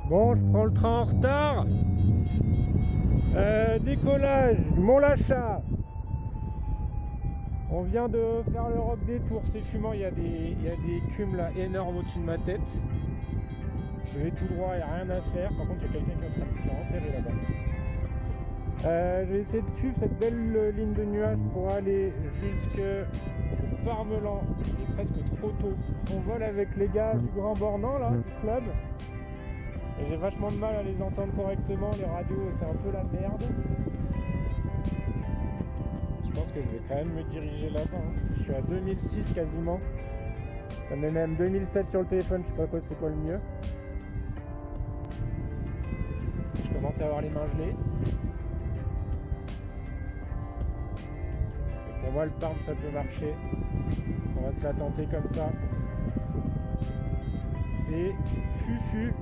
Bon, je prends le train en retard. Décollage du Mont-Lachat. On vient de faire l'Europe des Tours, c'est fumant, il y a des cumes là énormes au-dessus de ma tête. Je vais tout droit, il n'y a rien à faire. Par contre, il y a quelqu'un qui est en train de se faire enterrer là-bas. Je vais essayer de suivre cette belle ligne de nuages pour aller jusqu'au Parmelan. Il est presque trop tôt. On vole avec les gars du Grand Bornand là, du club. Et j'ai vachement de mal à les entendre correctement, les radios, c'est un peu la merde. Je pense que je vais quand même me diriger là-bas. Je suis à 2006 quasiment. Ça met même 2007 sur le téléphone, je sais pas quoi, c'est quoi le mieux. Je commence à avoir les mains gelées. Et pour moi, le Parme, ça peut marcher. On va se la tenter comme ça. C'est fufu.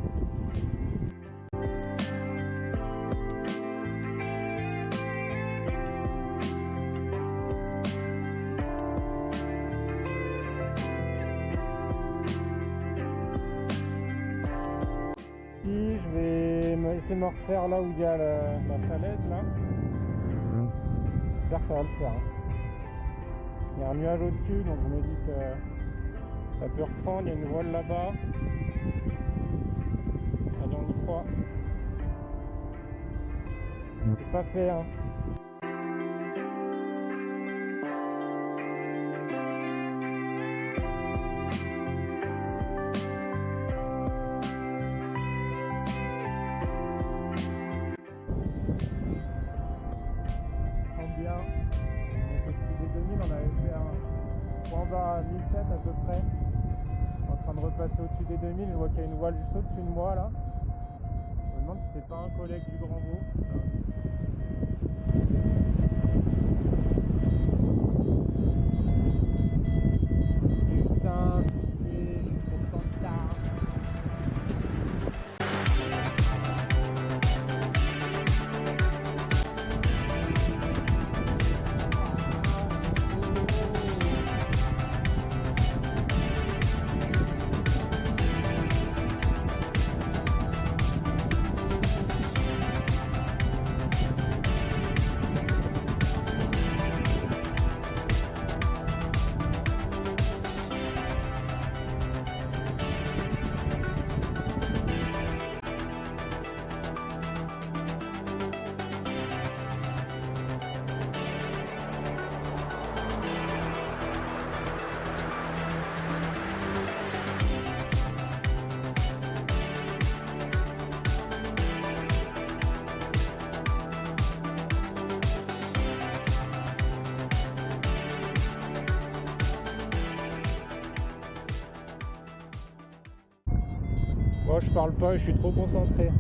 Je vais essayer de me refaire là où il y a la falaise là. J'espère que ça va le faire. Il y a un nuage au-dessus, donc je me dis que ça peut reprendre. Il y a une voile là-bas. Allez, on y croit. C'est pas fait, hein. Bien. Donc au-dessus des 2000, on avait fait un point bas à 1007 à peu près. En train de repasser au-dessus des 2000, je vois qu'il y a une voile juste au-dessus de moi là. Je me demande si c'est pas un collègue du Grand Beau. Putain, stylé, je suis trop content de ça. Moi je parle pas, je suis trop concentré.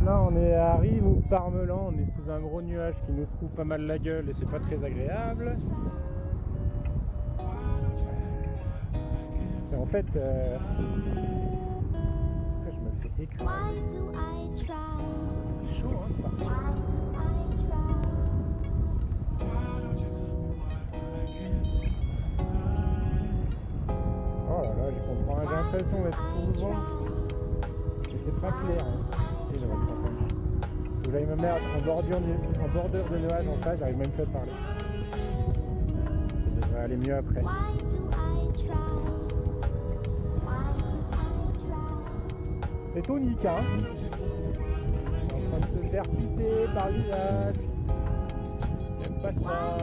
Là on est à Rive ou Parmelan, on est sous un gros nuage qui nous secoue pas mal la gueule et c'est pas très agréable. Et en fait, je me fais écraser. C'est chaud hein, c'est parti. Oh là là, je comprends, j'ai l'impression d'être sous le vent. Mais c'est pas clair. Hein. Et je faut que j'aille me mettre en bordure de nuages en face, j'arrive même pas à parler. Ça devrait aller mieux après. C'est tonique, hein. En train de se faire pisser par le visage. J'aime pas ça.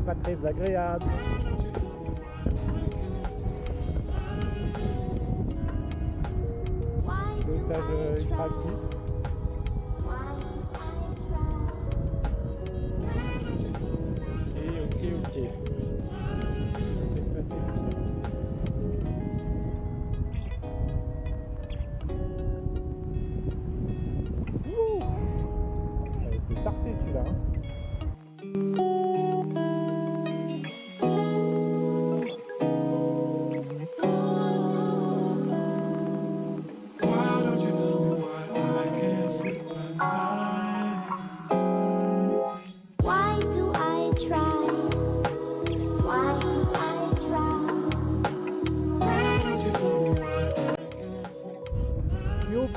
Pas très agréable. Dosage ultra actif. Ok. C'est facile. C'est tarté celui-là. Hein.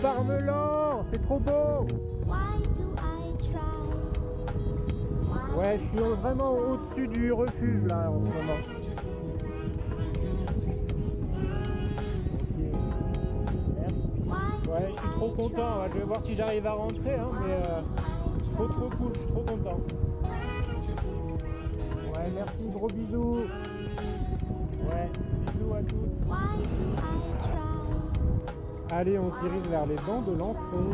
Parmelan, c'est trop beau. Ouais, je suis vraiment au-dessus du refuge là en ce moment. Ouais, je suis trop content. Je vais voir si j'arrive à rentrer, hein, mais trop cool, je suis trop content. Ouais, merci, gros bisous. Ouais, bisous à tous. Allez, on se dirige vers les dents de l'Enfant.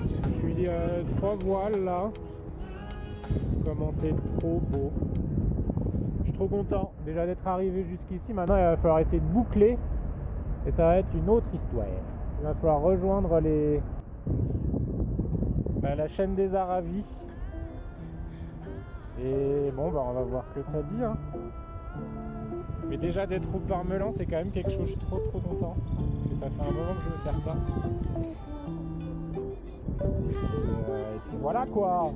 Je suis 3 voiles là. Comment c'est trop beau. Je suis trop content déjà d'être arrivé jusqu'ici. Maintenant, il va falloir essayer de boucler. Et ça va être une autre histoire. Il va falloir rejoindre la chaîne des Aravis. Et bon, on va voir ce que ça dit. Hein. Mais déjà d'être au Parmelan, c'est quand même quelque chose. Je suis trop content. Parce que ça fait un moment que je veux faire ça. Et puis voilà quoi.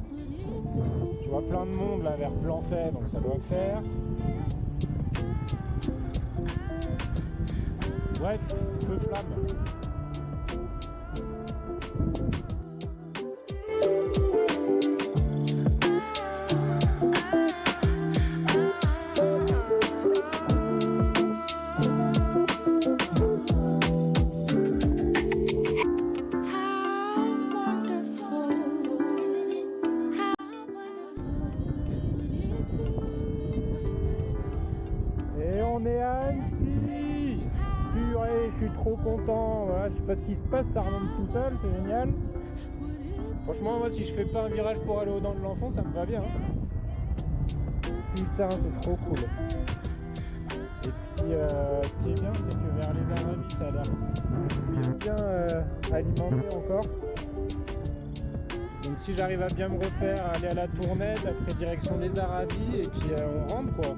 Tu vois plein de monde là vers Planfait, donc ça doit faire. Bref, feu flamme. Et on est à Annecy. Purée, je suis trop content. Voilà, je sais pas ce qui se passe, ça remonte tout seul, c'est génial. Franchement, moi, si je fais pas un virage pour aller aux Dents de l'Enfant, ça me va bien. Hein. Putain, c'est trop cool. Et puis, ce qui est bien, c'est que vers les Aravis, ça a l'air bien alimenté encore. Donc, si j'arrive à bien me refaire, aller à la Tournette, après direction les Aravis, et puis on rentre quoi.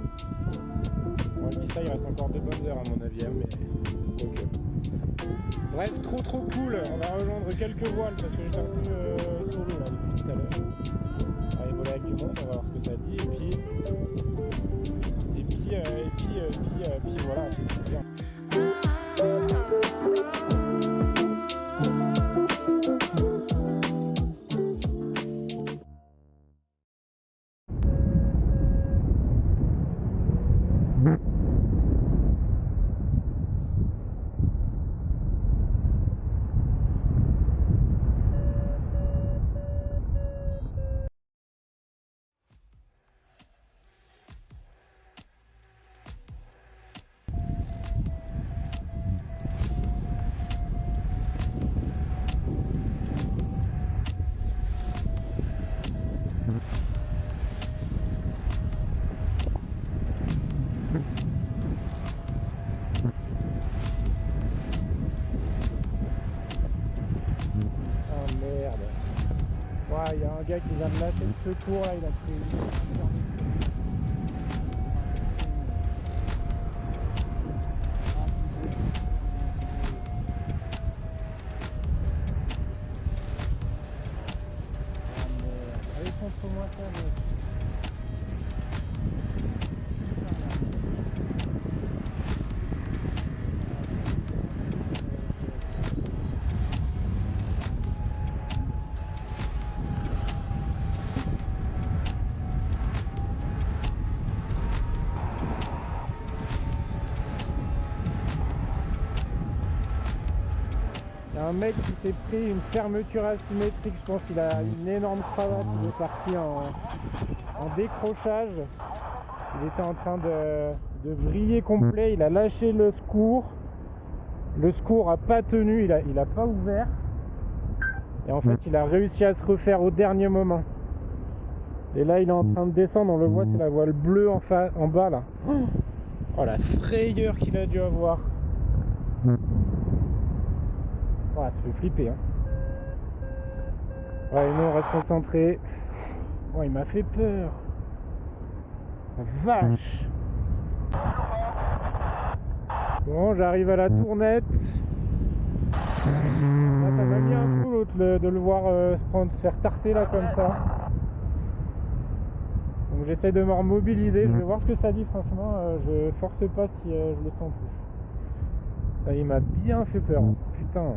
Bon, je dis ça, il reste encore de bonnes heures à mon avis, mais ok. Bref, trop cool. On va rejoindre quelques voiles parce que j'étais un peu solo là depuis tout à l'heure. On va aller voler avec du monde, on va voir ce que ça dit, et puis voilà, c'est tout bien. Il y a un gars qui vient de lâcher le secours là, il a pris une... Allez contre moi ça mec. Un mec qui s'est pris une fermeture asymétrique, je pense qu'il a une énorme cravate, il est parti en décrochage, il était en train de vriller complet, il a lâché le secours a pas tenu, il a pas ouvert, et en fait il a réussi à se refaire au dernier moment. Et là il est en train de descendre, on le voit, c'est la voile bleue en bas là. Oh la frayeur qu'il a dû avoir. Oh, ça fait flipper hein. Ouais, nous on reste concentré. Oh, il m'a fait peur. Vache. Bon, j'arrive à la Tournette. Là, ça m'a mis un coup l'autre de le voir se faire tarter là comme ça. Donc j'essaie de me remobiliser. Je vais voir ce que ça dit franchement. Je force pas si je le sens plus. Ça il m'a bien fait peur. Putain, putain.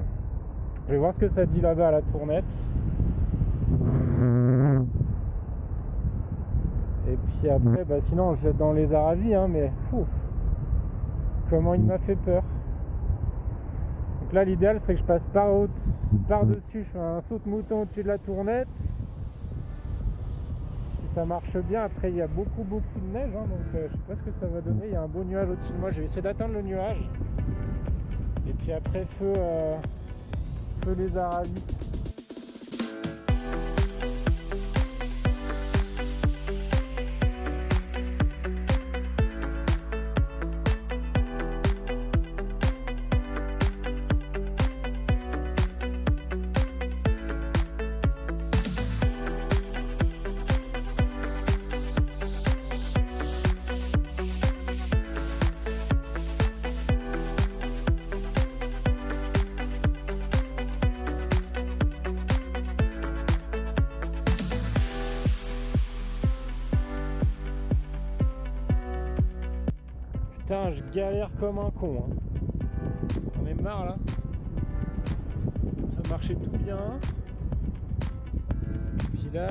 Je vais voir ce que ça dit là-bas à la Tournette. Et puis après, bah sinon je vais dans les Aravis, hein, mais fou, comment il m'a fait peur. Donc là, l'idéal serait que je passe par-dessus, je fais un saut de mouton au-dessus de la Tournette. Si ça marche bien, après il y a beaucoup de neige, hein, donc je sais pas ce que ça va donner. Il y a un beau nuage au-dessus de moi, je vais essayer d'atteindre le nuage. Et puis après, feu les Aravis. Putain, je galère comme un con, hein. J'en ai marre là. Ça marchait tout bien. Puis là,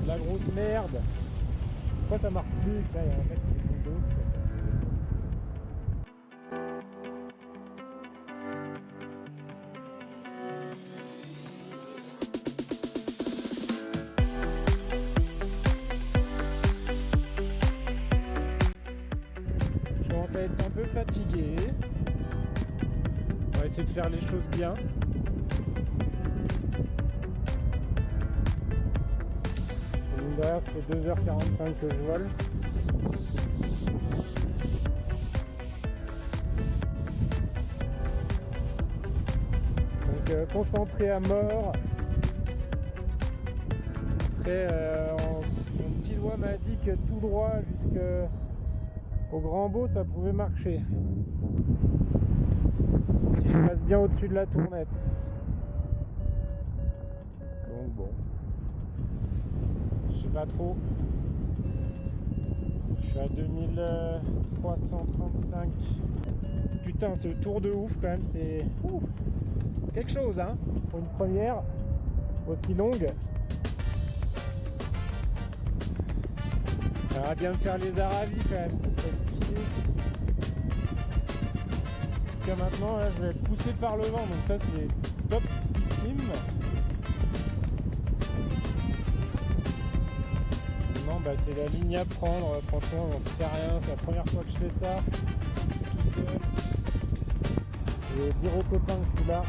la grosse merde. Pourquoi ça marche plus? Tiens, il y a un mec qui est tombé. Je commence à être un peu fatigué. On va essayer de faire les choses bien. Derrière, c'est 2h45 que je vole. Donc concentré à mort. Après, mon petit doigt m'a dit que tout droit jusqu'au Grand Beau ça pouvait marcher. Si je passe bien au-dessus de la Tournette. Donc bon. Je sais pas trop. Je suis à 2335. Putain, ce tour de ouf quand même, c'est quelque chose, hein, pour une première aussi longue. J'aimerais bien me faire les Aravis quand même, ce serait stylé. Jusqu'à maintenant, là, je vais être poussé par le vent, donc ça c'est topissime. Non, bah c'est la ligne à prendre, franchement, on sait rien, c'est la première fois que je fais ça. Je vais dire aux copains que je suis là.